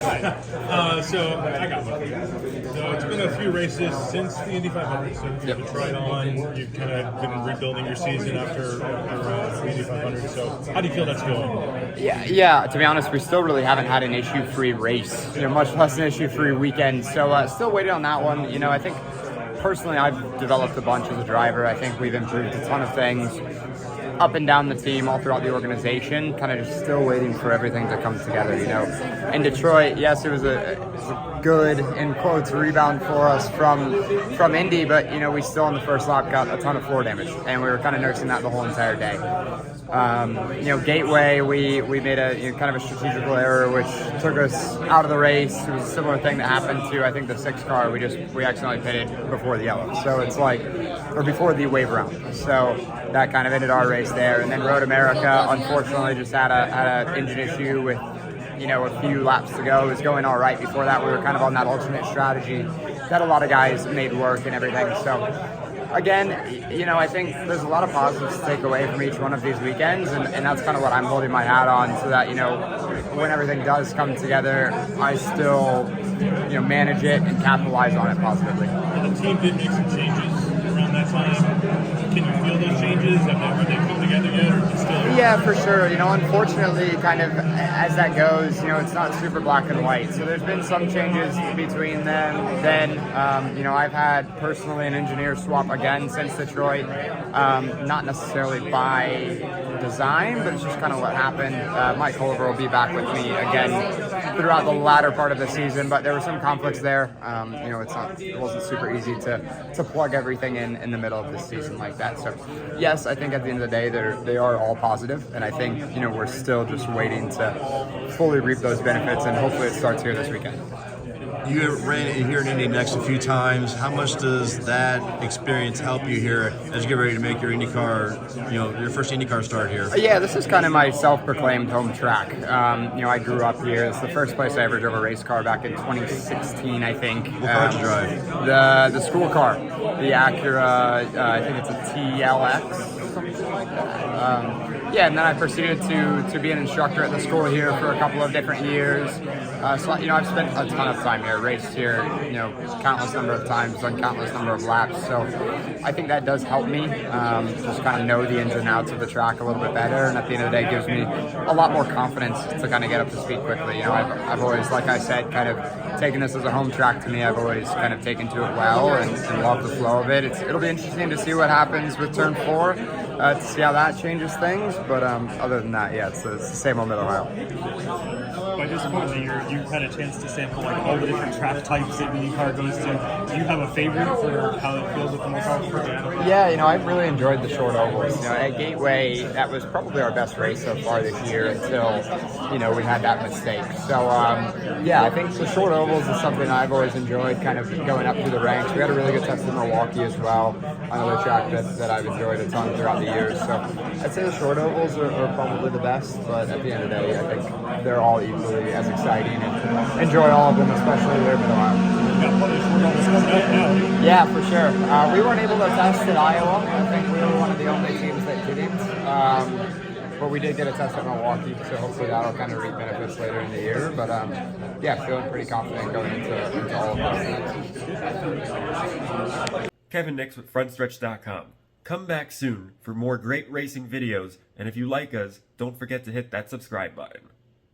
So I got one. So it's been a few races since the Indy 500. So you've tried on. You've kind of been rebuilding your season after the Indy 500. So how do you feel that's going? Yeah. To be honest, we still really haven't had an issue-free race. Much less an issue-free weekend. So still waiting on that one. I think personally, I've developed a bunch as a driver. I think we've improved a ton of things up and down the team, all throughout the organization, kind of just still waiting for everything to come together. In Detroit, yes, it was a good, in quotes, rebound for us from Indy, but we still on the first lap got a ton of floor damage, and we were kind of nursing that the whole entire day. Gateway, we made a kind of a strategical error which took us out of the race. It was a similar thing that happened to, I think, the 6 car. We accidentally pitted before the yellow, so it's or before the wave round. So that kind of ended our race there. And then Road America, unfortunately, just had a engine issue with a few laps to go. It was going all right before that. We were kind of on that alternate strategy that a lot of guys made work and everything. So again, I think there's a lot of positives to take away from each one of these weekends, and that's kind of what I'm holding my hat on, so that when everything does come together, I still manage it and capitalize on it positively. Well, the team did make some changes around that time. Can you feel those changes? Have they come together yet, or still? Yeah, for sure. Unfortunately, kind of as that goes, it's not super black and white. So there's been some changes between them. Then, I've had personally an engineer swap again since Detroit. Not necessarily by design, but it's just kind of what happened. Mike Culver will be back with me again throughout the latter part of the season, but there were some conflicts there. It wasn't super easy to plug everything in the middle of the season like that. So yes, I think at the end of the day they are all positive, and I think we're still just waiting to fully reap those benefits, and hopefully it starts here this weekend. You ran it here in Indy next a few times. How much does that experience help you here as you get ready to make your IndyCar, your first IndyCar start here? Yeah, this is kind of my self-proclaimed home track. I grew up here. It's the first place I ever drove a race car back in 2016, I think. What car did you drive? The school car, the Acura. I think it's a TLX, something like that. And then I proceeded to be an instructor at the school here for a couple of different years. So I've spent a ton of time here, raced here, countless number of times, done countless number of laps. So I think that does help me just kind of know the ins and outs of the track a little bit better. And at the end of the day, it gives me a lot more confidence to kind of get up to speed quickly. I've always, like I said, kind of taken this as a home track to me. I've always kind of taken to it well and loved the flow of it. It'll be interesting to see what happens with turn 4. To see how that changes things, but other than that, it's the same old Mid-Ohio. By this point in the year, you've had a chance to sample all the different track types that IndyCar goes to. Do you have a favorite for how it feels with the most? Yeah, I've really enjoyed the short ovals. At Gateway, that was probably our best race so far this year until, we had that mistake. So, I think the short ovals is something I've always enjoyed, kind of going up through the ranks. We had a really good test in Milwaukee as well, another track that I've enjoyed a ton throughout the years. So I'd say the short ovals are probably the best, but at the end of the day, I think they're all equally as exciting, and enjoy all of them, especially there in Mid-Ohio. Yeah, for sure. We weren't able to test in Iowa. I think we were one of the only teams that didn't. But we did get a test at Milwaukee, so hopefully that'll kind of reap benefits later in the year. But feeling pretty confident going into all of them. Kevin Nix with Frontstretch.com. Come back soon for more great racing videos, and if you like us, don't forget to hit that subscribe button.